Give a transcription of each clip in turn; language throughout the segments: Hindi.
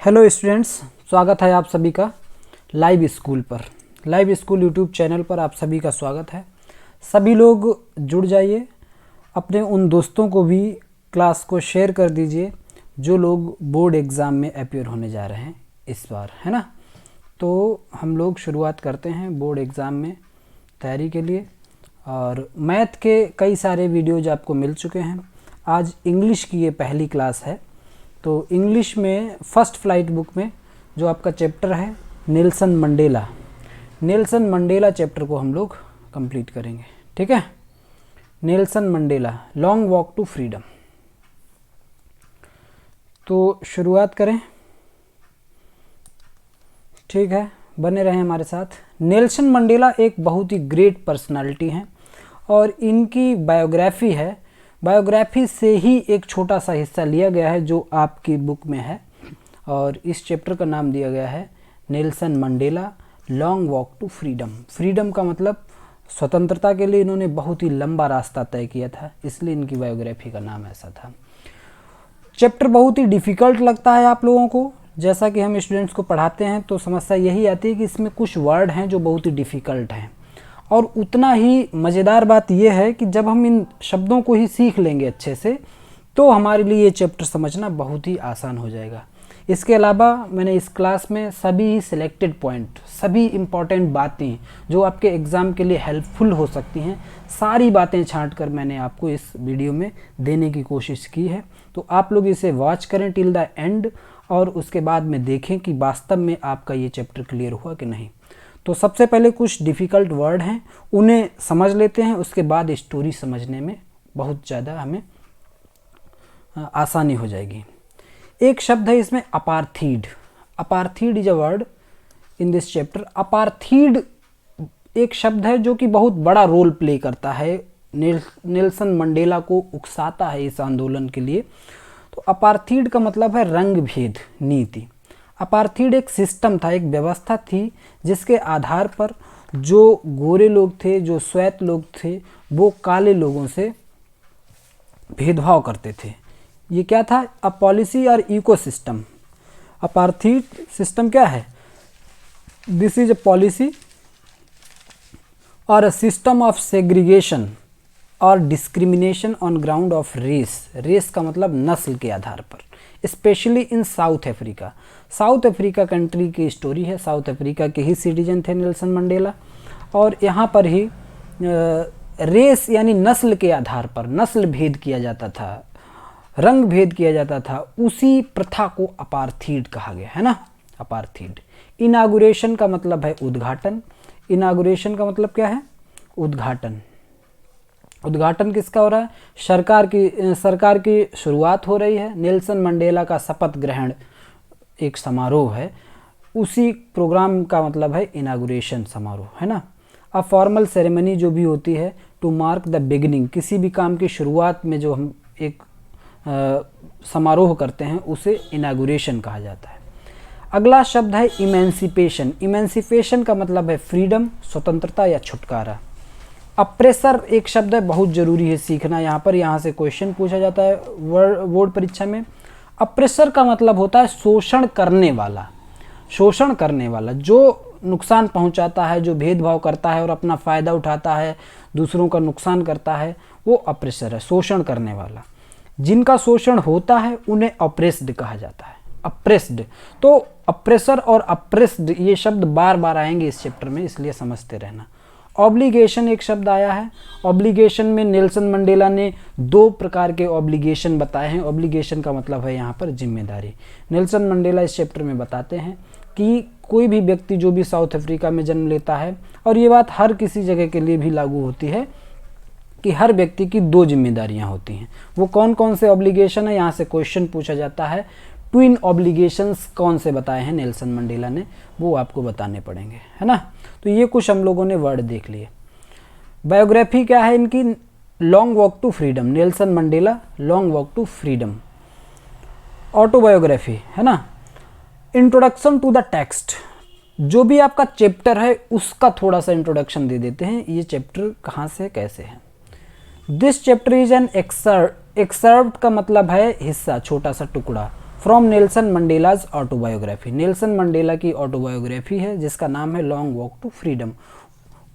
हेलो स्टूडेंट्स, स्वागत है आप सभी का लाइव स्कूल पर। लाइव स्कूल यूट्यूब चैनल पर आप सभी का स्वागत है। सभी लोग जुड़ जाइए, अपने उन दोस्तों को भी क्लास को शेयर कर दीजिए जो लोग बोर्ड एग्ज़ाम में अपीयर होने जा रहे हैं इस बार, है ना। तो हम लोग शुरुआत करते हैं बोर्ड एग्ज़ाम में तैयारी के लिए। और मैथ के कई सारे वीडियोज आपको मिल चुके हैं। आज इंग्लिश की ये पहली क्लास है। तो इंग्लिश में फर्स्ट फ्लाइट बुक में जो आपका चैप्टर है नेल्सन मंडेला चैप्टर को हम लोग कंप्लीट करेंगे, ठीक है। Nelson Mandela long walk to freedom. तो शुरुआत करें, ठीक है, बने रहें हमारे साथ। नेल्सन मंडेला एक बहुत ही ग्रेट पर्सनालिटी हैं और इनकी बायोग्राफी है। बायोग्राफी से ही एक छोटा सा हिस्सा लिया गया है जो आपकी बुक में है, और इस चैप्टर का नाम दिया गया है Nelson Mandela long walk to freedom. Freedom का मतलब स्वतंत्रता के लिए इन्होंने बहुत ही लंबा रास्ता तय किया था, इसलिए इनकी बायोग्राफी का नाम ऐसा था। चैप्टर बहुत ही डिफ़िकल्ट लगता है आप लोगों को। जैसा कि हम स्टूडेंट्स को पढ़ाते हैं तो समस्या यही आती है कि इसमें कुछ वर्ड हैं जो बहुत ही डिफ़िकल्ट हैं, और उतना ही मज़ेदार बात यह है कि जब हम इन शब्दों को ही सीख लेंगे अच्छे से तो हमारे लिए ये चैप्टर समझना बहुत ही आसान हो जाएगा। इसके अलावा मैंने इस क्लास में सभी सिलेक्टेड पॉइंट, सभी इम्पॉर्टेंट बातें जो आपके एग्ज़ाम के लिए हेल्पफुल हो सकती हैं, सारी बातें छांट कर मैंने आपको इस वीडियो में देने की कोशिश की है। तो आप लोग इसे वॉच करें टिल द एंड, और उसके बाद में देखें कि वास्तव में आपका ये चैप्टर क्लियर हुआ कि नहीं। तो सबसे पहले कुछ डिफ़िकल्ट वर्ड हैं, उन्हें समझ लेते हैं, उसके बाद स्टोरी समझने में बहुत ज़्यादा हमें आसानी हो जाएगी। एक शब्द है इसमें apartheid. Apartheid is a word in this chapter. Apartheid एक शब्द है जो कि बहुत बड़ा रोल प्ले करता है, नेल्सन मंडेला को उकसाता है इस आंदोलन के लिए। तो अपार्थीड का मतलब है रंग भेद नीति। अपार्थीड एक सिस्टम था, एक व्यवस्था थी जिसके आधार पर जो गोरे लोग थे, जो श्वेत लोग थे, वो काले लोगों से भेदभाव करते थे। ये क्या था? अ पॉलिसी और इकोसिस्टम। अपार्थीड सिस्टम क्या है? दिस इज अ पॉलिसी और अ सिस्टम ऑफ सेग्रीगेशन और discrimination on ground of race. Race का मतलब नस्ल के आधार पर, specially in South Africa. South Africa country की स्टोरी है। साउथ अफ्रीका के ही सिटीजन थे नेल्सन मंडेला, और यहाँ पर ही रेस यानी नस्ल के आधार पर नस्ल भेद किया जाता था, रंग भेद किया जाता था। उसी प्रथा को अपार्थीड कहा गया है ना, अपार्थीड। इनागुरेशन का मतलब है उद्घाटन। इनागुरेशन का मतलब क्या है? उद्घाटन। उद्घाटन किसका हो रहा है? सरकार की शुरुआत हो रही है। नेल्सन मंडेला का शपथ ग्रहण एक समारोह है, उसी प्रोग्राम का मतलब है इनागुरेशन समारोह, है ना। अ फॉर्मल सेरेमनी जो भी होती है टू मार्क द बिगिनिंग, किसी भी काम की शुरुआत में जो हम एक समारोह करते हैं उसे इनागुरेशन कहा जाता है। अगला शब्द है इमेंसिपेशन। इमेंसिपेशन का मतलब है फ्रीडम, स्वतंत्रता या छुटकारा। अप्रेसर एक शब्द है, बहुत ज़रूरी है सीखना यहाँ से क्वेश्चन पूछा जाता है बोर्ड परीक्षा में। अप्रेसर का मतलब होता है शोषण करने वाला। शोषण करने वाला जो नुकसान पहुँचाता है, जो भेदभाव करता है और अपना फ़ायदा उठाता है, दूसरों का नुकसान करता है, वो अप्रेसर है, शोषण करने वाला। जिनका शोषण होता है उन्हें अप्रेस्ड कहा जाता है, अप्रेस्ड। तो अप्रेसर और अप्रेस्ड ये शब्द बार बार आएंगे इस चैप्टर में, इसलिए समझते रहना। ऑब्लिगेशन एक शब्द आया है। ऑब्लिगेशन में नेल्सन मंडेला ने 2 प्रकार के ऑब्लिगेशन बताए हैं। ऑब्लिगेशन का मतलब है यहाँ पर जिम्मेदारी। नेल्सन मंडेला इस चैप्टर में बताते हैं कि कोई भी व्यक्ति जो भी साउथ अफ्रीका में जन्म लेता है, और ये बात हर किसी जगह के लिए भी लागू होती है कि हर व्यक्ति की 2 जिम्मेदारियाँ होती हैं। वो कौन कौन से ऑब्लिगेशन है, यहाँ से क्वेश्चन पूछा जाता है। ट्विन ऑब्लिगेशंस कौन से बताए हैं नेल्सन मंडेला ने, वो आपको बताने पड़ेंगे, है ना। तो ये कुछ हम लोगों ने वर्ड देख लिए। बायोग्राफी क्या है इनकी? Long walk to freedom, Nelson Mandela long walk to freedom. Autobiography, है ना। इंट्रोडक्शन टू द टेक्स्ट, जो भी आपका चैप्टर है उसका थोड़ा सा इंट्रोडक्शन दे देते हैं, ये चैप्टर कहाँ से कैसे है। This chapter is an excerpt का मतलब है हिस्सा, छोटा सा टुकड़ा। From Nelson Mandela's autobiography. Nelson Mandela की ऑटोबायोग्राफी है जिसका नाम है लॉन्ग वॉक टू फ्रीडम।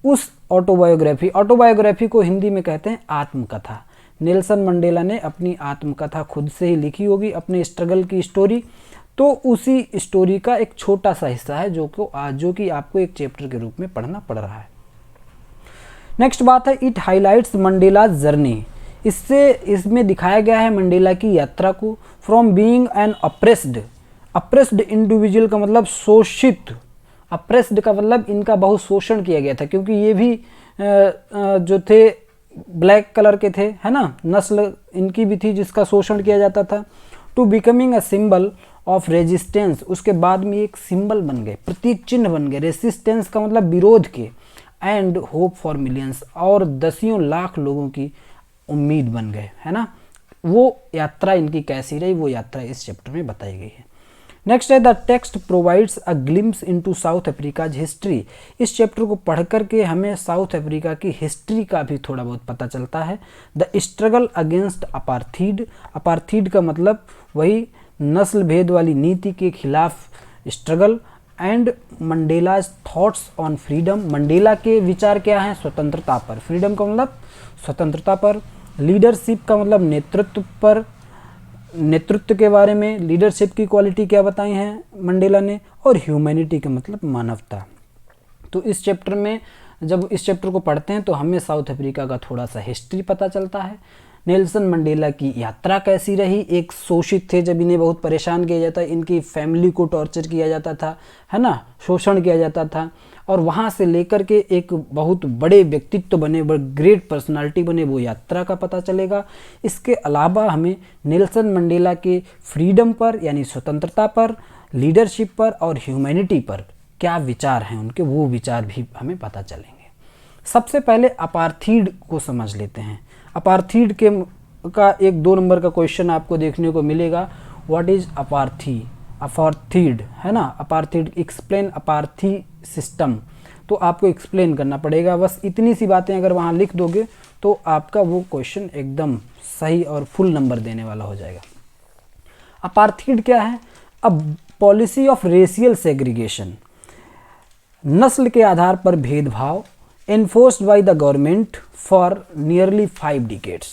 उस ऑटोबायोग्राफी को हिंदी में कहते हैं आत्मकथा। नेल्सन मंडेला ने अपनी आत्मकथा खुद से ही लिखी होगी, अपने स्ट्रगल की स्टोरी। तो उसी स्टोरी का एक छोटा सा हिस्सा है जो कि आपको एक चैप्टर के रूप में पढ़ना पड़ रहा है। नेक्स्ट बात है इट हाईलाइट्स मंडेला जर्नी। इसमें दिखाया गया है मंडेला की यात्रा को। From being an apprised individual का मतलब शोषित, अप्रेस्ड का मतलब इनका बहुत शोषण किया गया था, क्योंकि ये भी जो थे ब्लैक कलर के थे, है ना, नस्ल इनकी भी थी जिसका शोषण किया जाता था। To becoming a symbol of resistance, उसके बाद में एक सिंबल बन गए, प्रतीक चिन्ह बन गए। रेसिस्टेंस का मतलब विरोध के, एंड होप फॉर मिलियंस, और दसियों लाख लोगों की उम्मीद बन गए, है ना। वो यात्रा इनकी कैसी रही, वो यात्रा इस चैप्टर में बताई गई है। नेक्स्ट है the text provides a glimpse into south Africa's history. इस चैप्टर को पढ़ करके हमें साउथ अफ्रीका की हिस्ट्री का भी थोड़ा बहुत पता चलता है। The struggle against apartheid, apartheid का मतलब वही नस्ल भेद वाली नीति के खिलाफ struggle. And Mandela's thoughts on freedom, Mandela के विचार क्या हैं, स्वतंत्रता पर। फ्रीडम का मतलब स्वतंत्रता पर। लीडरशिप का मतलब नेतृत्व पर, नेतृत्व के बारे में, लीडरशिप की क्वालिटी क्या बताई हैं मंडेला ने। और ह्यूमैनिटी का मतलब मानवता। तो इस चैप्टर में जब इस चैप्टर को पढ़ते हैं तो हमें साउथ अफ्रीका का थोड़ा सा हिस्ट्री पता चलता है। नेल्सन मंडेला की यात्रा कैसी रही, एक शोषित थे जब इन्हें बहुत परेशान किया जाता, इनकी फैमिली को टॉर्चर किया जाता था, है ना, शोषण किया जाता था, और वहाँ से लेकर के एक बहुत बड़े व्यक्तित्व बने, ग्रेट पर्सनालिटी बने, वो यात्रा का पता चलेगा। इसके अलावा हमें नेल्सन मंडेला के फ्रीडम पर यानी स्वतंत्रता पर, लीडरशिप पर और ह्यूमैनिटी पर क्या विचार हैं उनके, वो विचार भी हमें पता चलेंगे। सबसे पहले अपार्थीड को समझ लेते हैं। अपार्थीड का एक 2 नंबर का क्वेश्चन आपको देखने को मिलेगा। व्हाट इज अपार्थीड, है ना, अपार्थीड, एक्सप्लेन अपार्थी सिस्टम। तो आपको एक्सप्लेन करना पड़ेगा। बस इतनी सी बातें अगर वहाँ लिख दोगे तो आपका वो क्वेश्चन एकदम सही और फुल नंबर देने वाला हो जाएगा। अपार्थीड क्या है? अब पॉलिसी ऑफ रेशियल सेग्रीगेशन, नस्ल के आधार पर भेदभाव, enforced by the government for nearly 5 decades,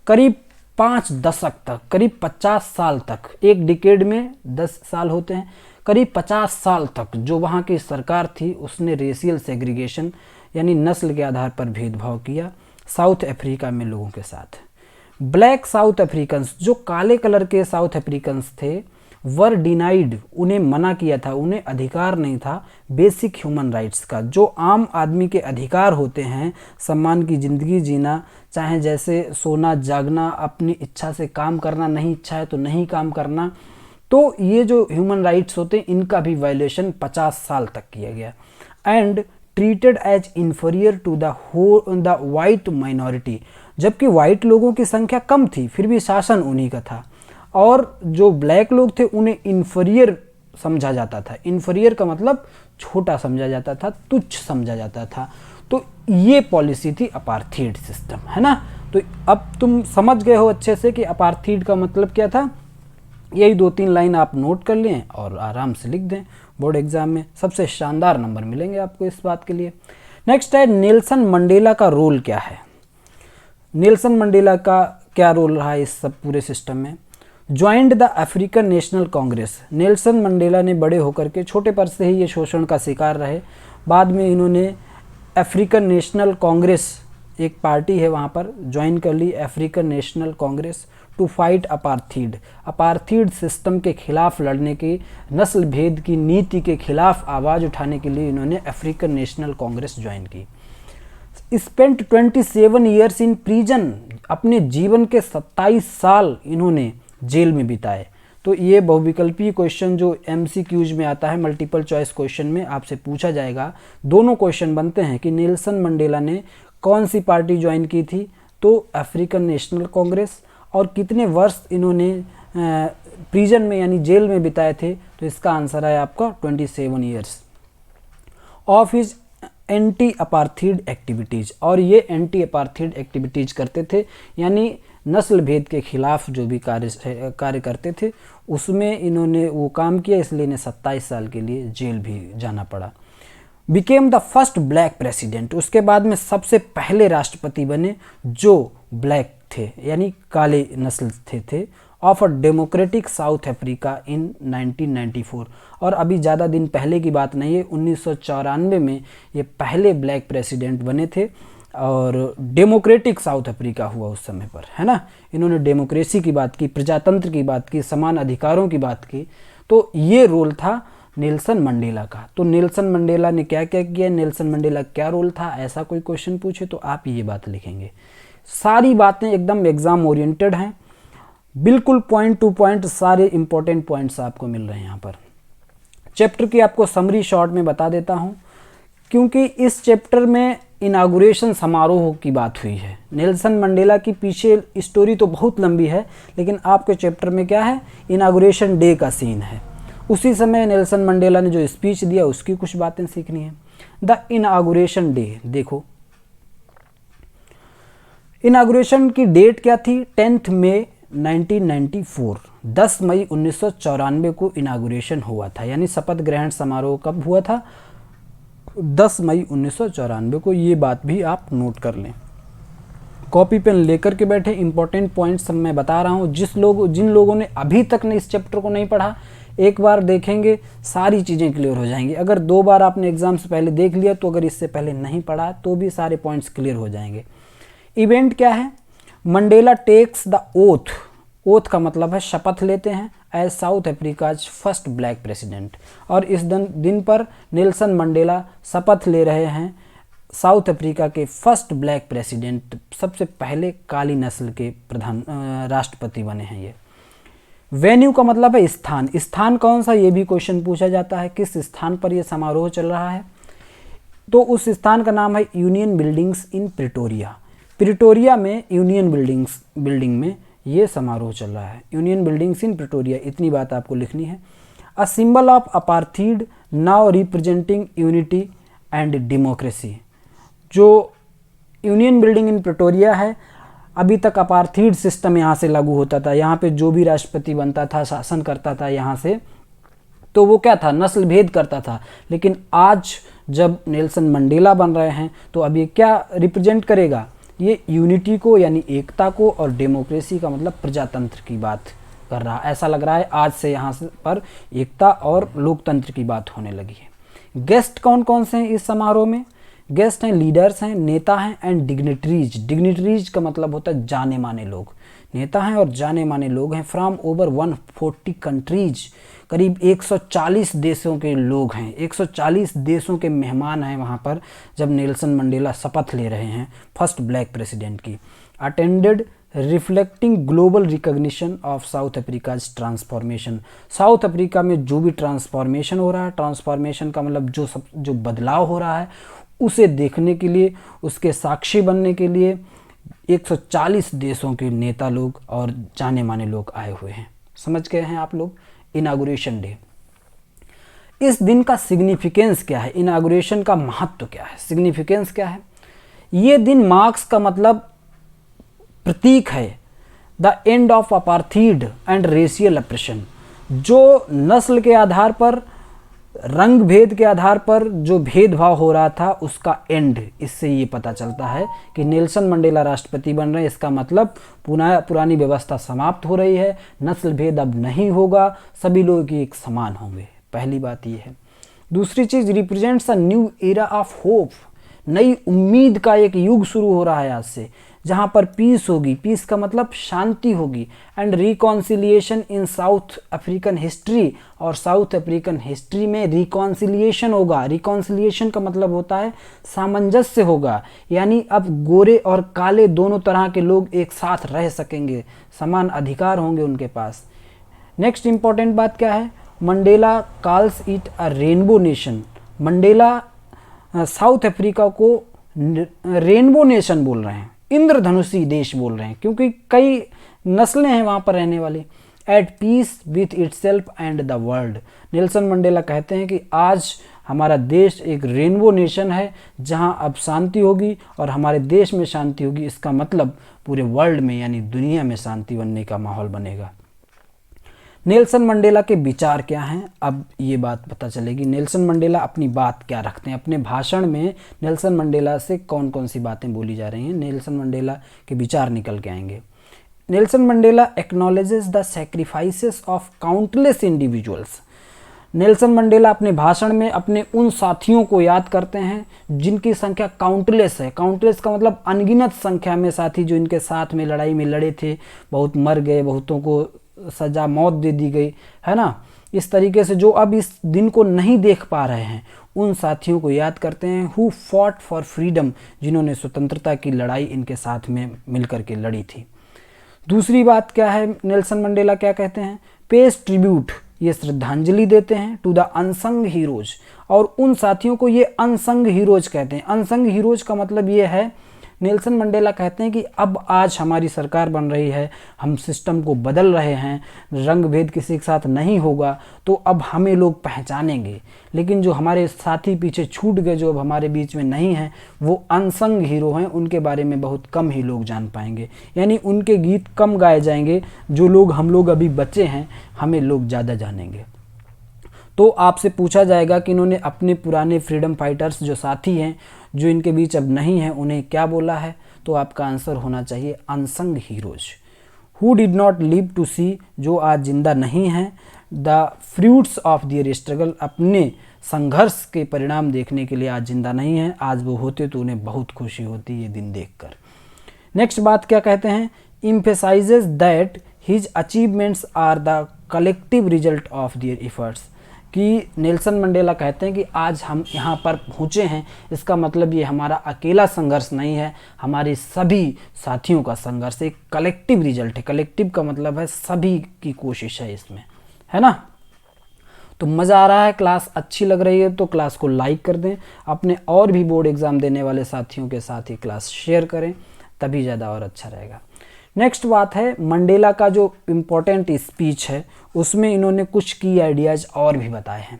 करीब 5 दशक तक, करीब 50 साल तक, एक डिकेड में 10 साल होते हैं, करीब 50 साल तक जो वहाँ की सरकार थी उसने रेशियल सेग्रीगेशन यानी नस्ल के आधार पर भेदभाव किया साउथ अफ्रीका में लोगों के साथ। ब्लैक साउथ अफ्रीकन्स, जो काले कलर के साउथ अफ्रीकन्स थे, वर डिनाइड, उन्हें मना किया था, उन्हें अधिकार नहीं था बेसिक ह्यूमन राइट्स का, जो आम आदमी के अधिकार होते हैं, सम्मान की ज़िंदगी जीना, चाहे जैसे सोना जागना, अपनी इच्छा से काम करना, नहीं इच्छा है तो नहीं काम करना। तो ये जो ह्यूमन राइट्स होते हैं इनका भी वायलेशन 50 साल तक किया गया। And treated as inferior to the white minority, जबकि वाइट लोगों की संख्या कम थी फिर भी शासन उन्हीं का था, और जो ब्लैक लोग थे उन्हें इन्फीरियर समझा जाता था। इन्फीरियर का मतलब छोटा समझा जाता था, तुच्छ समझा जाता था। तो ये पॉलिसी थी अपार्थीड सिस्टम, है ना। तो अब तुम समझ गए हो अच्छे से कि अपार्थीड का मतलब क्या था। यही 2-3 लाइन आप नोट कर लें और आराम से लिख दें, बोर्ड एग्जाम में सबसे शानदार नंबर मिलेंगे आपको इस बात के लिए। नेक्स्ट है नेल्सन मंडेला का रोल क्या है। नेल्सन मंडेला का क्या रोल रहा है इस सब पूरे सिस्टम में। Joined the African National Congress, Nelson Mandela ने बड़े होकर के छोटे पर से ही ये शोषण का शिकार रहे, बाद में इन्होंने अफ्रीकन नेशनल कांग्रेस, एक पार्टी है वहाँ पर, ज्वाइन कर ली African National Congress to fight apartheid, apartheid system के खिलाफ लड़ने की, नस्ल भेद की नीति के खिलाफ आवाज़ उठाने के लिए इन्होंने अफ्रीकन नेशनल कांग्रेस ज्वाइन की। स्पेंट 27 ईयर्स इन प्रिजन, अपने जीवन के 27 साल इन्होंने जेल में बिताए। तो ये बहुविकल्पीय क्वेश्चन जो MCQs में आता है, मल्टीपल चॉइस क्वेश्चन में आपसे पूछा जाएगा। दोनों क्वेश्चन बनते हैं कि नेल्सन मंडेला ने कौन सी पार्टी ज्वाइन की थी, तो अफ्रीकन नेशनल कांग्रेस, और कितने वर्ष इन्होंने प्रिजन में यानी जेल में बिताए थे, तो इसका आंसर है आपका 27 years. Of his anti apartheid activities, और ये एंटी अपार्थीड एक्टिविटीज़ करते थे, यानी नस्ल भेद के खिलाफ जो भी कार्य करते थे उसमें इन्होंने वो काम किया, इसलिए इन्हें 27 साल के लिए जेल भी जाना पड़ा। Became the first black president, उसके बाद में सबसे पहले राष्ट्रपति बने जो ब्लैक थे यानी काले नस्ल थे of a democratic south Africa in 1994। और अभी ज़्यादा दिन पहले की बात नहीं है, 1994 में ये पहले ब्लैक प्रेसिडेंट बने थे और डेमोक्रेटिक साउथ अफ्रीका हुआ उस समय पर, है ना। इन्होंने डेमोक्रेसी की बात की, प्रजातंत्र की बात की, समान अधिकारों की बात की। तो ये रोल था नेल्सन मंडेला का। तो नेल्सन मंडेला ने क्या क्या किया, नेल्सन मंडेला क्या रोल था, ऐसा कोई क्वेश्चन पूछे तो आप ये बात लिखेंगे। सारी बातें एकदम एग्जाम ओरिएंटेड हैं, बिल्कुल पॉइंट टू पॉइंट सारे इंपॉर्टेंट पॉइंट्स आपको मिल रहे हैं यहाँ पर। चैप्टर की आपको समरी शॉर्ट में बता देता हूँ, क्योंकि इस चैप्टर में इनागुरेशन समारोह की बात हुई है। नेल्सन मंडेला की पीछे स्टोरी तो बहुत लंबी है, लेकिन आपके चैप्टर में क्या है, इनागुरेशन डे का सीन है। उसी समय नेल्सन मंडेला ने जो स्पीच दिया उसकी कुछ बातें सीखनी है। द इनागुरेशन डे, देखो इनागुरेशन की डेट क्या थी, 10 मई 1994, 10 मई 1994 को इनागुरेशन हुआ था, यानी शपथ ग्रहण समारोह कब हुआ था, 10 मई 1994 को। ये बात भी आप नोट कर लें, कॉपी पेन लेकर के बैठे। इंपॉर्टेंट पॉइंट्स मैं बता रहा हूँ, जिन लोगों ने अभी तक ने इस चैप्टर को नहीं पढ़ा, एक बार देखेंगे सारी चीज़ें क्लियर हो जाएंगी। अगर 2 बार आपने एग्जाम से पहले देख लिया तो अगर इससे पहले नहीं पढ़ा तो भी सारे पॉइंट्स क्लियर हो जाएंगे। इवेंट क्या है, Mandela takes the oath, oath का मतलब है शपथ लेते हैं, as South Africa's first black president. और इस दिन पर नेल्सन मंडेला शपथ ले रहे हैं साउथ अफ्रीका के फर्स्ट ब्लैक प्रेसिडेंट, सबसे पहले काली नस्ल के राष्ट्रपति बने हैं ये। वेन्यू का मतलब है स्थान, स्थान कौन सा ये भी क्वेश्चन पूछा जाता है, किस स्थान पर यह समारोह चल रहा है। तो उस स्थान का नाम है यूनियन बिल्डिंग्स इन प्रिटोरिया। प्रिटोरिया में यूनियन बिल्डिंग में ये समारोह चल रहा है, यूनियन बिल्डिंग्स इन प्रिटोरिया, इतनी बात आपको लिखनी है। अ symbol of apartheid now representing unity and democracy, जो यूनियन बिल्डिंग इन प्रिटोरिया है, अभी तक अपार्थीड सिस्टम यहाँ से लागू होता था, यहाँ पे जो भी राष्ट्रपति बनता था, शासन करता था यहाँ से, तो वो क्या था, नस्ल भेद करता था। लेकिन आज जब नेल्सन मंडेला बन रहे हैं तो अब ये क्या रिप्रेजेंट करेगा, ये यूनिटी को यानी एकता को, और डेमोक्रेसी का मतलब प्रजातंत्र की बात कर रहा है। ऐसा लग रहा है आज से यहाँ पर एकता और लोकतंत्र की बात होने लगी है। गेस्ट कौन कौन से हैं इस समारोह में, गेस्ट हैं, लीडर्स हैं, नेता हैं एंड डिग्निटरीज। डिग्निटरीज का मतलब होता है जाने माने लोग, नेता हैं और जाने माने लोग हैं। फ्रॉम ओवर 140 कंट्रीज, करीब 140 देशों के लोग हैं, 140 देशों के मेहमान हैं वहाँ पर जब नेल्सन मंडेला शपथ ले रहे हैं फर्स्ट ब्लैक प्रेसिडेंट की। Attended reflecting global recognition of south Africa's transformation, south Africa में जो भी ट्रांसफॉर्मेशन हो रहा है, ट्रांसफॉर्मेशन का मतलब जो बदलाव हो रहा है उसे देखने के लिए, उसके साक्षी बनने के लिए 140 देशों के नेता लोग और जाने माने लोग आए हुए हैं। समझ गए हैं आप लोग। इनागुरेशन डे, इस दिन का सिग्निफिकेंस क्या है, इनागुरेशन का महत्व क्या है, सिग्निफिकेंस क्या है। ये दिन मार्क्स का मतलब प्रतीक है the end of apartheid and racial oppression, जो नस्ल के आधार पर, रंग भेद के आधार पर जो भेदभाव हो रहा था उसका एंड। इससे ये पता चलता है कि नेल्सन मंडेला राष्ट्रपति बन रहे हैं, इसका मतलब पुरानी व्यवस्था समाप्त हो रही है, नस्ल भेद अब नहीं होगा, सभी लोग एक समान होंगे। पहली बात ये है। दूसरी चीज़, represents a new era of hope, नई उम्मीद का एक युग शुरू हो रहा है आज से, जहाँ पर पीस होगी, पीस का मतलब शांति होगी, and reconciliation in south African history, और साउथ अफ्रीकन हिस्ट्री में रिकॉन्सिलिएशन होगा। रिकॉन्सिलिएशन का मतलब होता है सामंजस्य होगा, यानी अब गोरे और काले दोनों तरह के लोग एक साथ रह सकेंगे, समान अधिकार होंगे उनके पास। नेक्स्ट इंपॉर्टेंट बात क्या है, Mandela calls it a rainbow nation. Mandela south Africa को रेनबो नेशन बोल रहे हैं, इंद्रधनुषी देश बोल रहे हैं, क्योंकि कई नस्लें हैं वहाँ पर रहने वाली। At peace with itself and the world, Nelson Mandela कहते हैं कि आज हमारा देश एक रेनबो नेशन है, जहाँ अब शांति होगी और हमारे देश में शांति होगी। इसका मतलब पूरे वर्ल्ड में यानी दुनिया में शांति बनने का माहौल बनेगा। नेल्सन मंडेला के विचार क्या हैं, अब ये बात पता चलेगी। नेल्सन मंडेला अपनी बात क्या रखते हैं, अपने भाषण में नेल्सन मंडेला से कौन कौन सी बातें बोली जा रही हैं, नेल्सन मंडेला के विचार निकल के आएंगे। Nelson Mandela acknowledges the sacrifices of countless individuals. Nelson Mandela अपने भाषण में अपने उन साथियों को याद करते हैं जिनकी संख्या काउंटलेस है। काउंटलेस का मतलब अनगिनत संख्या में साथी जो इनके साथ में लड़ाई में लड़े थे, बहुत मर गए, बहुतों को सजा मौत दे दी गई, है ना। इस तरीके से जो अब इस दिन को नहीं देख पा रहे हैं उन साथियों को याद करते हैं। हु फॉट फॉर फ्रीडम, जिन्होंने स्वतंत्रता की लड़ाई इनके साथ में मिलकर के लड़ी थी। दूसरी बात क्या है, नेल्सन मंडेला क्या कहते हैं, पेज ट्रिब्यूट, ये श्रद्धांजलि देते हैं टू द अनसंग हीरोज, और उन साथियों को ये अनसंग हीरोज कहते हैं। अनसंग हीरोज का मतलब ये है, नेल्सन मंडेला कहते हैं कि अब आज हमारी सरकार बन रही है, हम सिस्टम को बदल रहे हैं, रंग भेद किसी के साथ नहीं होगा, तो अब हमें लोग पहचानेंगे। लेकिन जो हमारे साथी पीछे छूट गए, जो अब हमारे बीच में नहीं हैं, वो अनसंग हीरो हैं, उनके बारे में बहुत कम ही लोग जान पाएंगे, यानी उनके गीत कम गाए जाएंगे। जो लोग हम लोग अभी बचे हैं, हमें लोग ज़्यादा जानेंगे। तो आपसे पूछा जाएगा कि इन्होंने अपने पुराने फ्रीडम फाइटर्स जो साथी हैं, जो इनके बीच अब नहीं हैं, उन्हें क्या बोला है, तो आपका आंसर होना चाहिए unsung heroes. Who did not live to see, जो आज जिंदा नहीं हैं, the fruits of their struggle, अपने संघर्ष के परिणाम देखने के लिए आज जिंदा नहीं हैं, आज वो होते तो उन्हें बहुत खुशी होती ये दिन देखकर। नेक्स्ट बात क्या कहते हैं, emphasises that his achievements are the collective result of their efforts, कि नेल्सन मंडेला कहते हैं कि आज हम यहाँ पर पहुँचे हैं, इसका मतलब ये हमारा अकेला संघर्ष नहीं है, हमारे सभी साथियों का संघर्ष, एक कलेक्टिव रिजल्ट है। कलेक्टिव का मतलब है सभी की कोशिश है इसमें, है ना। तो मज़ा आ रहा है, क्लास अच्छी लग रही है तो क्लास को लाइक कर दें, अपने और भी बोर्ड एग्ज़ाम देने वाले साथियों के साथ ही क्लास शेयर करें, तभी ज़्यादा और अच्छा रहेगा। नेक्स्ट बात है, मंडेला का जो इम्पोर्टेंट स्पीच है उसमें इन्होंने कुछ की आइडियाज़ और भी बताए हैं।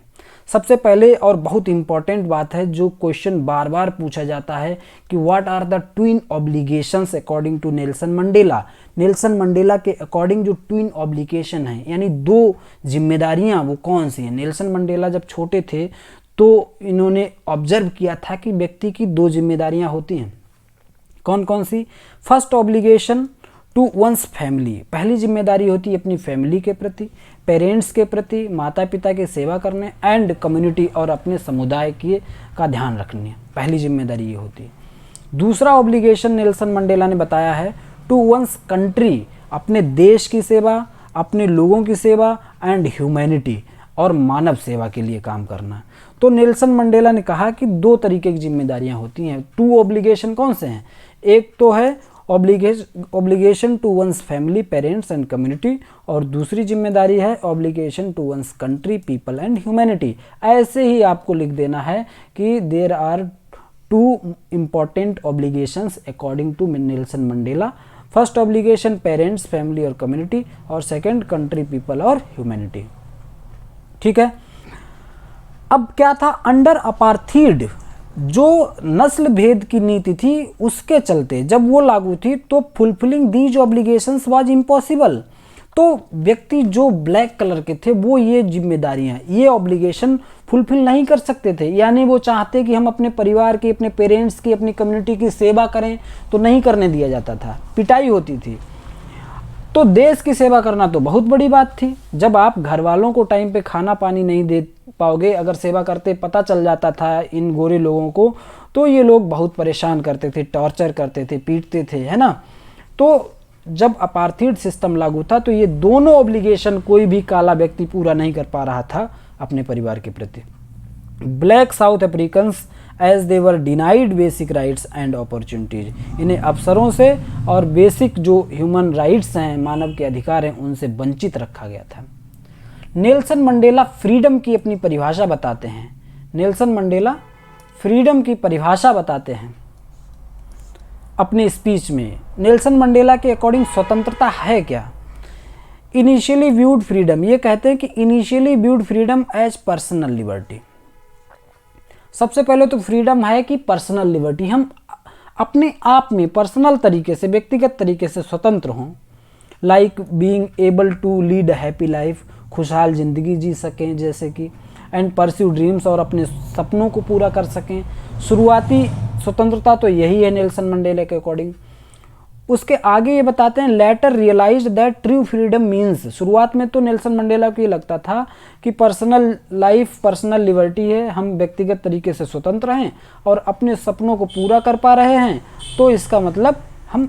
सबसे पहले और बहुत इम्पॉर्टेंट बात है, जो क्वेश्चन बार बार पूछा जाता है कि what are the twin obligations according to Nelson Mandela. Nelson Mandela के अकॉर्डिंग जो ट्विन ऑब्लिगेशन है, यानी दो जिम्मेदारियां, वो कौन सी हैं। नेल्सन मंडेला जब छोटे थे तो इन्होंने ऑब्जर्व किया था कि व्यक्ति की दो जिम्मेदारियां होती हैं। कौन कौन सी? First obligation to one's family, पहली जिम्मेदारी होती है अपनी फैमिली के प्रति, पेरेंट्स के प्रति, माता पिता की सेवा करने, एंड कम्युनिटी, और अपने समुदाय का ध्यान रखनी, पहली जिम्मेदारी ये होती है। दूसरा ऑब्लिगेशन नेल्सन मंडेला ने बताया है टू वंस कंट्री, अपने देश की सेवा, अपने लोगों की सेवा, एंड ह्यूमैनिटी, और मानव सेवा के लिए काम करना। तो नेल्सन मंडेला ने कहा कि दो तरीके की जिम्मेदारियां होती हैं। टू ऑब्लिगेशन कौन से हैं? एक तो है obligation to one's family, parents and community, और दूसरी जिम्मेदारी है obligation to one's country, people and humanity. ऐसे ही आपको लिख देना है कि there are two important obligations according to Nelson Mandela. First obligation parents, family और कम्युनिटी, और सेकंड कंट्री, पीपल और ह्यूमैनिटी। ठीक है। अब क्या था, अंडर अपार्थीड जो नस्ल भेद की नीति थी उसके चलते जब वो लागू थी तो fulfilling these obligations was impossible. तो व्यक्ति जो ब्लैक कलर के थे वो ये जिम्मेदारियां, ये ऑब्लिगेशन फुलफिल नहीं कर सकते थे। यानी वो चाहते कि हम अपने परिवार की, अपने पेरेंट्स की, अपनी कम्युनिटी की सेवा करें तो नहीं करने दिया जाता था, पिटाई होती थी। तो देश की सेवा करना तो बहुत बड़ी बात थी। जब आप घर वालों को टाइम पे खाना पानी नहीं दे पाओगे, अगर सेवा करते पता चल जाता था इन गोरे लोगों को, तो ये लोग बहुत परेशान करते थे, टॉर्चर करते थे, पीटते थे, है ना। तो जब अपार्थीड सिस्टम लागू था तो ये दोनों ऑब्लिगेशन कोई भी काला व्यक्ति पूरा नहीं कर पा रहा था अपने परिवार के प्रति। Black South Africans as they were denied basic rights and opportunities, इन्हें अवसरों से और बेसिक जो ह्यूमन राइट्स हैं, मानव के अधिकार हैं, उनसे वंचित रखा गया था। नेल्सन मंडेला फ्रीडम की अपनी परिभाषा बताते हैं। नेल्सन मंडेला फ्रीडम की परिभाषा बताते हैं अपने स्पीच में। नेल्सन मंडेला के अकॉर्डिंग स्वतंत्रता है क्या? इनिशियली व्यूड फ्रीडम, ये कहते हैं कि initially viewed freedom as personal liberty. सबसे पहले तो फ्रीडम है कि पर्सनल लिबर्टी, हम अपने आप में पर्सनल तरीके से, व्यक्तिगत तरीके से स्वतंत्र हों, like being able to lead a happy life, खुशहाल ज़िंदगी जी सकें जैसे कि, एंड परस्यू ड्रीम्स, और अपने सपनों को पूरा कर सकें। शुरुआती स्वतंत्रता तो यही है नेल्सन मंडेला के अकॉर्डिंग। उसके आगे ये बताते हैं, later realise that true freedom means, शुरुआत में तो नेल्सन मंडेला को ये लगता था कि पर्सनल लाइफ पर्सनल लिबर्टी है, हम व्यक्तिगत तरीके से स्वतंत्र हैं और अपने सपनों को पूरा कर पा रहे हैं, तो इसका मतलब हम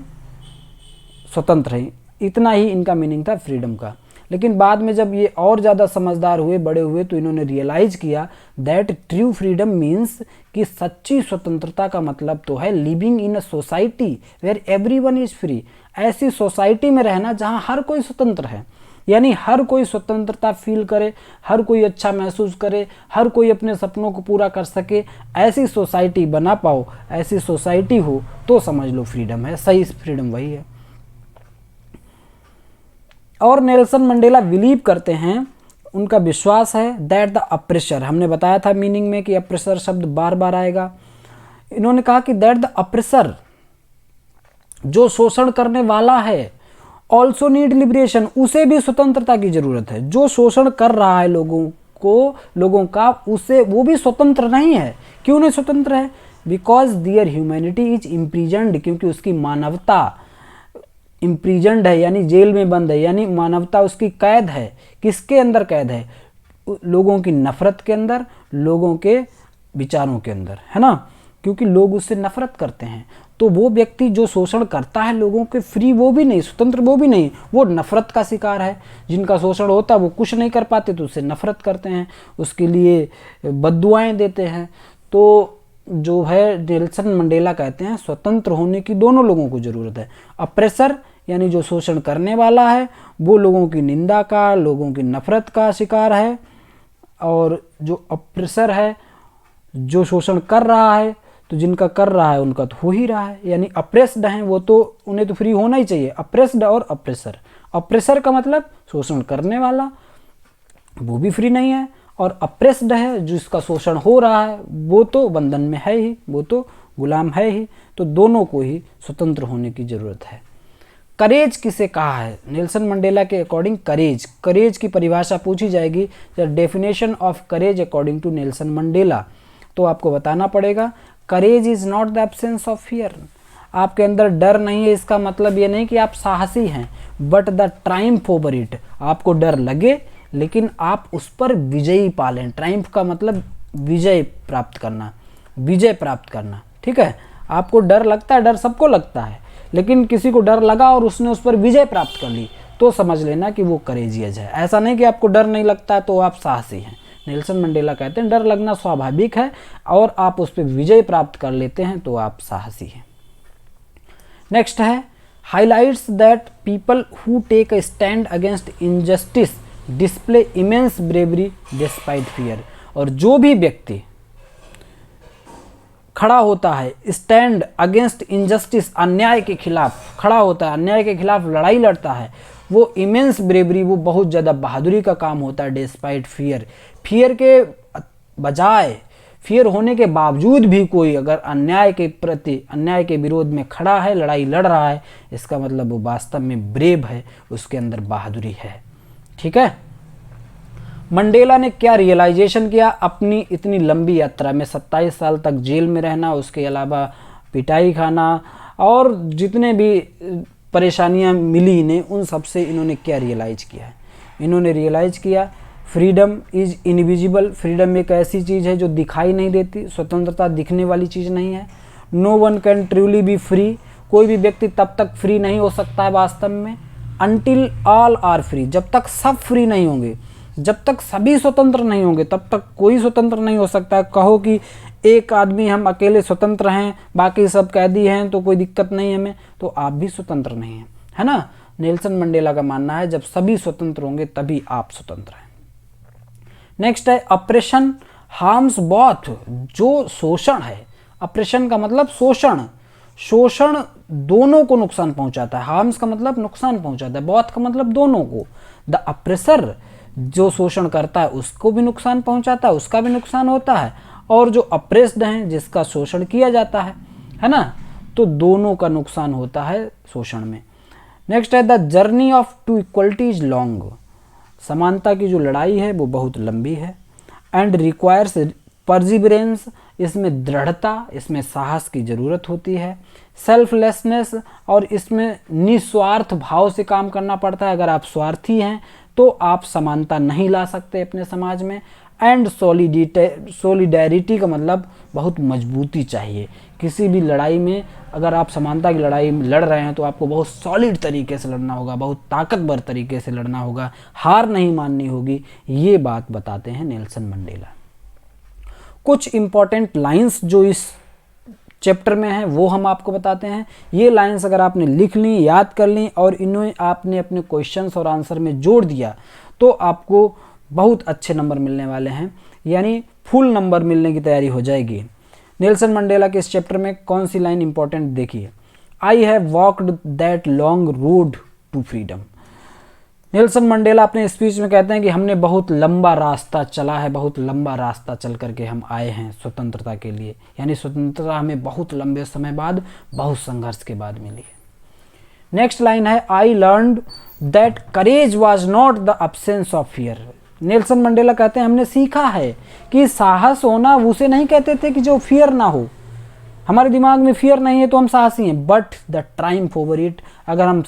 स्वतंत्र हैं। इतना ही इनका मीनिंग था फ्रीडम का। लेकिन बाद में जब ये और ज़्यादा समझदार हुए, बड़े हुए, तो इन्होंने रियलाइज़ किया दैट ट्रू फ्रीडम मीन्स कि सच्ची स्वतंत्रता का मतलब तो है living in a society where everyone is free, ऐसी सोसाइटी में रहना जहाँ हर कोई स्वतंत्र है, यानी हर कोई स्वतंत्रता फील करे, हर कोई अच्छा महसूस करे, हर कोई अपने सपनों को पूरा कर सके, ऐसी सोसाइटी बना पाओ, ऐसी सोसाइटी हो तो समझ लो फ्रीडम है, सही फ्रीडम वही है। और नेल्सन मंडेला बिलीव करते हैं, उनका विश्वास है दैट द अप्रेसर, हमने बताया था मीनिंग में कि अप्रेसर शब्द बार बार आएगा। इन्होंने कहा कि दैट द अप्रेसर, जो शोषण करने वाला है, ऑल्सो नीड लिबरेशन, उसे भी स्वतंत्रता की जरूरत है। जो शोषण कर रहा है लोगों का, उसे, वो भी स्वतंत्र नहीं है। क्यों नहीं स्वतंत्र है? Because their humanity is imprisoned, क्योंकि उसकी मानवता इम्प्रिजन्ड है, यानी जेल में बंद है, यानी मानवता उसकी कैद है। किसके अंदर कैद है? लोगों की नफरत के अंदर, लोगों के विचारों के अंदर, है ना, क्योंकि लोग उससे नफरत करते हैं। तो वो व्यक्ति जो शोषण करता है लोगों के, फ्री वो भी नहीं, स्वतंत्र वो भी नहीं, वो नफरत का शिकार है। जिनका शोषण होता है वो कुछ नहीं कर पाते तो उससे नफरत करते हैं, उसके लिए बद्दुआएं देते हैं। तो जो है नेल्सन मंडेला कहते हैं स्वतंत्र होने की दोनों लोगों को ज़रूरत है। अप्रेसर यानी जो शोषण करने वाला है वो लोगों की निंदा का, लोगों की नफरत का शिकार है, और जो अप्रेसर है, जो शोषण कर रहा है, तो जिनका कर रहा है उनका तो हो ही रहा है, यानी अप्रेस्ड हैं वो, तो उन्हें तो फ्री होना ही चाहिए। अप्रेस्ड और अप्रेसर, अप्रेसर का मतलब शोषण करने वाला, वो भी फ्री नहीं है, और अप्रेस्ड है जिसका शोषण हो रहा है वो तो बंधन में है ही, वो तो गुलाम है ही। तो दोनों को ही स्वतंत्र होने की ज़रूरत है। करेज किसे कहा है? नेल्सन मंडेला के अकॉर्डिंग करेज की परिभाषा पूछी जाएगी, the definition of courage according to Nelson Mandela, तो आपको बताना पड़ेगा courage is not the absence of fear. आपके अंदर डर नहीं है, इसका मतलब ये नहीं कि आप साहसी हैं, but the Triumph over it, आपको डर लगे लेकिन आप उस पर विजयी पा लें। ट्रायम्फ का मतलब विजय प्राप्त करना, ठीक है। आपको डर लगता है, डर सबको लगता है, लेकिन किसी को डर लगा और उसने उस पर विजय प्राप्त कर ली तो समझ लेना कि वो करेजियस है। ऐसा नहीं कि आपको डर नहीं लगता है तो आप साहसी हैं। नेल्सन मंडेला कहते हैं डर लगना स्वाभाविक है और आप उस पर विजय प्राप्त कर लेते हैं तो आप साहसी हैं। नेक्स्ट है, highlights that people who take a stand against injustice display immense bravery despite fear. और जो भी व्यक्ति खड़ा होता है, स्टैंड अगेंस्ट इनजस्टिस, अन्याय के खिलाफ खड़ा होता है, अन्याय के खिलाफ लड़ाई लड़ता है, वो इमेंस ब्रेवरी, वो बहुत ज़्यादा बहादुरी का काम होता है। डिस्पाइट फियर, फियर के बजाय, फियर होने के बावजूद भी कोई अगर अन्याय के प्रति, अन्याय के विरोध में खड़ा है, लड़ाई लड़ रहा है, इसका मतलब वो वास्तव में ब्रेव है, उसके अंदर बहादुरी है, ठीक है। मंडेला ने क्या रियलाइजेशन किया अपनी इतनी लंबी यात्रा में? 27 साल तक जेल में रहना, उसके अलावा पिटाई खाना और जितने भी परेशानियां मिली इन्हें, उन सब से इन्होंने क्या रियलाइज़ किया है? इन्होंने रियलाइज़ किया फ्रीडम इज़ इनविजिबल, फ्रीडम एक ऐसी चीज़ है जो दिखाई नहीं देती, स्वतंत्रता दिखने वाली चीज़ नहीं है। No one can truly be free, कोई भी व्यक्ति तब तक फ्री नहीं हो सकता है वास्तव में, अनटिल ऑल आर फ्री, जब तक सब फ्री नहीं होंगे, जब तक सभी स्वतंत्र नहीं होंगे तब तक कोई स्वतंत्र नहीं हो सकता है। कहो कि एक आदमी हम अकेले स्वतंत्र हैं, बाकी सब कैदी हैं तो कोई दिक्कत नहीं हमें, तो आप भी स्वतंत्र नहीं हैं, है ना। नेल्सन मंडेला का मानना है जब सभी स्वतंत्र होंगे तभी आप स्वतंत्र हैं। नेक्स्ट है, ऑपरेशन हार्म्स बोथ, जो शोषण है, ऑपरेशन का मतलब शोषण, शोषण दोनों को नुकसान पहुंचाता है। हार्म्स का मतलब नुकसान पहुंचाता है, बोथ का मतलब दोनों को। द ऑपरेसर, जो शोषण करता है उसको भी नुकसान पहुंचाता है, उसका भी नुकसान होता है, और जो अप्रेस्ड हैं, जिसका शोषण किया जाता है ना, तो दोनों का नुकसान होता है शोषण में। नेक्स्ट है the journey of to equality is long, समानता की जो लड़ाई है वो बहुत लंबी है। एंड रिक्वायर्स परजिवरेंस, इसमें दृढ़ता, इसमें साहस की ज़रूरत होती है। सेल्फलेसनेस, और इसमें निस्वार्थ भाव से काम करना पड़ता है। अगर आप स्वार्थी हैं तो आप समानता नहीं ला सकते अपने समाज में। एंड सॉलिडेरिटी का मतलब बहुत मजबूती चाहिए। किसी भी लड़ाई में अगर आप समानता की लड़ाई लड़ रहे हैं तो आपको बहुत सॉलिड तरीके से लड़ना होगा, बहुत ताकतवर तरीके से लड़ना होगा, हार नहीं माननी होगी। ये बात बताते हैं नेल्सन मंडेला। कुछ इम्पॉर्टेंट लाइंस जो इस चैप्टर में हैं वो हम आपको बताते हैं। ये लाइंस अगर आपने लिख ली, याद कर ली और इन्हें आपने अपने क्वेश्चंस और आंसर में जोड़ दिया तो आपको बहुत अच्छे नंबर मिलने वाले हैं, यानी फुल नंबर मिलने की तैयारी हो जाएगी। नेल्सन मंडेला के इस चैप्टर में कौन सी लाइन इंपॉर्टेंट देखिए। I have walked that long road to freedom. Nelson Mandela अपने स्पीच में कहते हैं कि हमने बहुत लंबा रास्ता चला है, बहुत लंबा रास्ता चल करके हम आए हैं स्वतंत्रता के लिए, यानी स्वतंत्रता हमें बहुत लंबे समय बाद, बहुत संघर्ष के बाद मिली है। नेक्स्ट लाइन है I learned that courage was not the absence of fear. Nelson Mandela कहते हैं हमने सीखा है कि साहस होना उसे नहीं कहते थे कि जो फियर ना हो, हमारे दिमाग में फियर नहीं है तो हम साहसी हैं, but the Triumph over it, अगर हम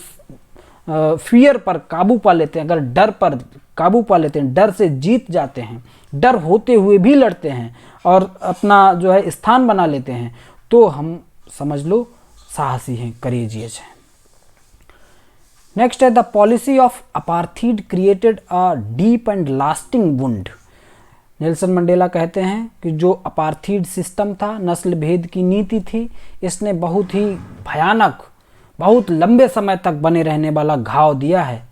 फियर पर काबू पा लेते हैं, अगर डर पर काबू पा लेते हैं, डर से जीत जाते हैं, डर होते हुए भी लड़ते हैं और अपना जो है स्थान बना लेते हैं, तो हम समझ लो साहसी हैं, करेजियस हैं। नेक्स्ट है the policy of apartheid created a deep and lasting wound. Nelson Mandela कहते हैं कि जो अपार्थीड सिस्टम था, नस्ल भेद की नीति थी, इसने बहुत ही भयानक, बहुत लंबे समय तक बने रहने वाला घाव दिया है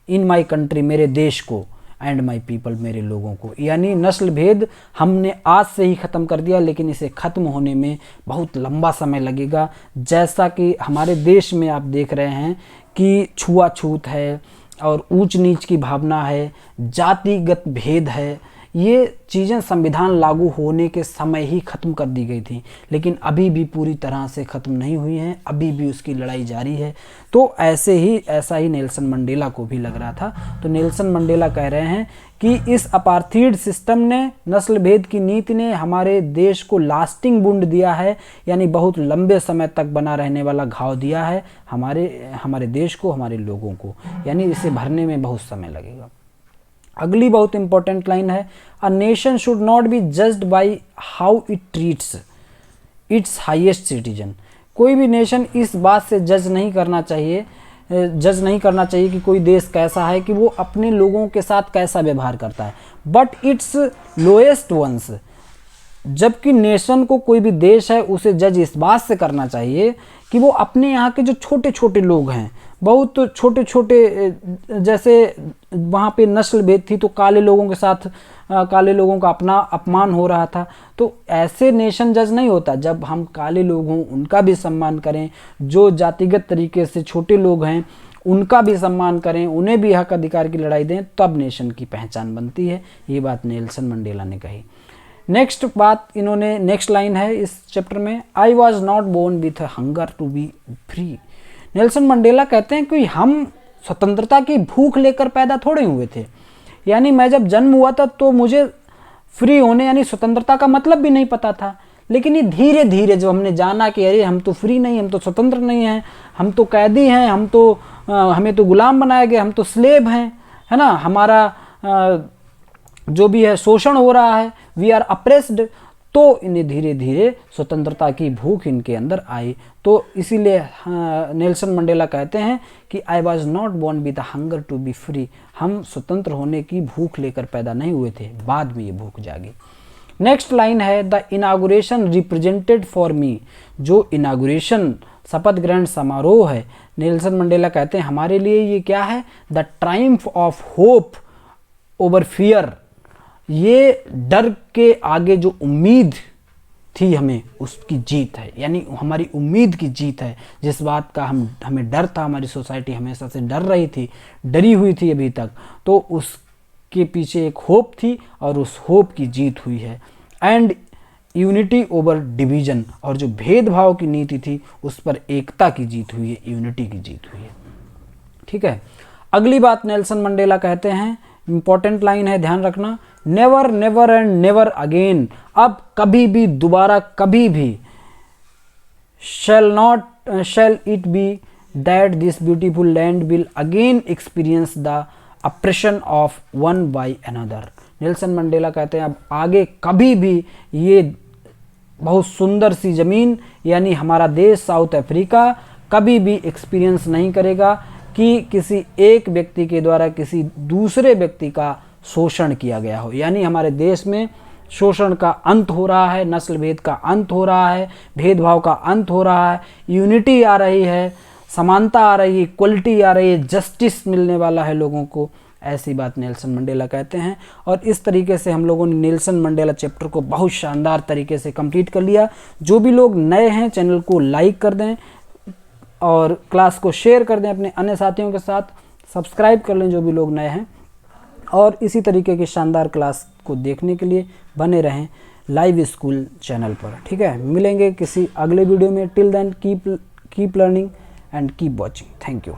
इन माई कंट्री, मेरे देश को, एंड माई पीपल, मेरे लोगों को। यानी नस्ल भेद हमने आज से ही ख़त्म कर दिया, लेकिन इसे ख़त्म होने में बहुत लंबा समय लगेगा। जैसा कि हमारे देश में आप देख रहे हैं कि छुआछूत है और ऊंच नीच की भावना है, जातिगत भेद है, ये चीज़ें संविधान लागू होने के समय ही ख़त्म कर दी गई थी, लेकिन अभी भी पूरी तरह से ख़त्म नहीं हुई हैं, अभी भी उसकी लड़ाई जारी है। तो ऐसा ही नेल्सन मंडेला को भी लग रहा था। तो नेल्सन मंडेला कह रहे हैं कि इस अपार्थीड सिस्टम ने, नस्ल भेद की नीति ने हमारे देश को लास्टिंग वुंड दिया है, यानी बहुत लंबे समय तक बना रहने वाला घाव दिया है हमारे देश को, हमारे लोगों को, यानी इसे भरने में बहुत समय लगेगा। अगली बहुत इंपॉर्टेंट लाइन है a nation should not be judged by how it treats it's highest citizen. कोई भी नेशन इस बात से जज नहीं करना चाहिए कि कोई देश कैसा है, कि वो अपने लोगों के साथ कैसा व्यवहार करता है, बट इट्स लोएस्ट वंस। जबकि नेशन को, कोई भी देश है, उसे जज इस बात से करना चाहिए कि वो अपने यहाँ के जो छोटे छोटे लोग हैं, बहुत छोटे छोटे, जैसे वहाँ पे नस्ल भेद थी तो काले लोगों के साथ काले लोगों का अपना अपमान हो रहा था, तो ऐसे नेशन जज नहीं होता। जब हम काले लोग हों उनका भी सम्मान करें, जो जातिगत तरीके से छोटे लोग हैं उनका भी सम्मान करें, उन्हें भी हक अधिकार की लड़ाई दें, तब नेशन की पहचान बनती है। ये बात नेल्सन मंडेला ने कही। नेक्स्ट लाइन है इस चैप्टर में I was not born with hunger to be free. Nelson Mandela कहते हैं कि हम स्वतंत्रता की भूख लेकर पैदा थोड़े हुए थे, यानी मैं जब जन्म हुआ था तो मुझे फ्री होने यानी स्वतंत्रता का मतलब भी नहीं पता था, लेकिन ये धीरे धीरे जब हमने जाना कि अरे हम तो फ्री नहीं, हम तो स्वतंत्र नहीं हैं, हम तो कैदी हैं, हमें तो गुलाम बनाया गया, हम तो स्लेव हैं, है ना, हमारा जो भी है शोषण हो रहा है, वी आर अप्रेस्ड, तो इन्हें धीरे धीरे स्वतंत्रता की भूख इनके अंदर आई। तो इसीलिए नेल्सन मंडेला कहते हैं कि I was not born with the hunger to be free. हम स्वतंत्र होने की भूख लेकर पैदा नहीं हुए थे, बाद में ये भूख जागी। नेक्स्ट लाइन है the inauguration represented for me. जो इनागुरेशन, शपथ ग्रहण समारोह है, नेल्सन मंडेला कहते हैं हमारे लिए ये क्या है, the Triumph of hope over fear. ये डर के आगे जो उम्मीद थी हमें, उसकी जीत है, यानी हमारी उम्मीद की जीत है। जिस बात का हमें डर था, हमारी सोसाइटी हमेशा से डरी हुई थी अभी तक, तो उसके पीछे एक होप थी और उस होप की जीत हुई है। एंड यूनिटी ओवर डिवीजन, और जो भेदभाव की नीति थी उस पर एकता की जीत हुई है, यूनिटी की जीत हुई है। ठीक है, अगली बात नेल्सन मंडेला कहते हैं, इंपॉर्टेंट लाइन है, ध्यान रखना, never never and never again, अब कभी भी, दोबारा कभी भी, shall it be that this beautiful land will again experience the oppression of one by another। Nelson Mandela कहते हैं अब आगे कभी भी ये बहुत सुंदर सी ज़मीन यानी हमारा देश साउथ अफ्रीका कभी भी एक्सपीरियंस नहीं करेगा कि किसी एक व्यक्ति के द्वारा किसी दूसरे व्यक्ति का शोषण किया गया हो। यानी हमारे देश में शोषण का अंत हो रहा है, नस्ल भेद का अंत हो रहा है, भेदभाव का अंत हो रहा है, यूनिटी आ रही है, समानता आ रही है, इक्वलिटी आ रही है, जस्टिस मिलने वाला है लोगों को। ऐसी बात नेल्सन मंडेला कहते हैं। और इस तरीके से हम लोगों ने नेल्सन मंडेला चैप्टर को बहुत शानदार तरीके से कंप्लीट कर लिया। जो भी लोग नए हैं चैनल को लाइक कर दें और क्लास को शेयर कर दें अपने अन्य साथियों के साथ, सब्सक्राइब कर लें जो भी लोग नए हैं, और इसी तरीके की शानदार क्लास को देखने के लिए बने रहें लाइव स्कूल चैनल पर। ठीक है, मिलेंगे किसी अगले वीडियो में। Till then keep learning and keep watching. Thank you.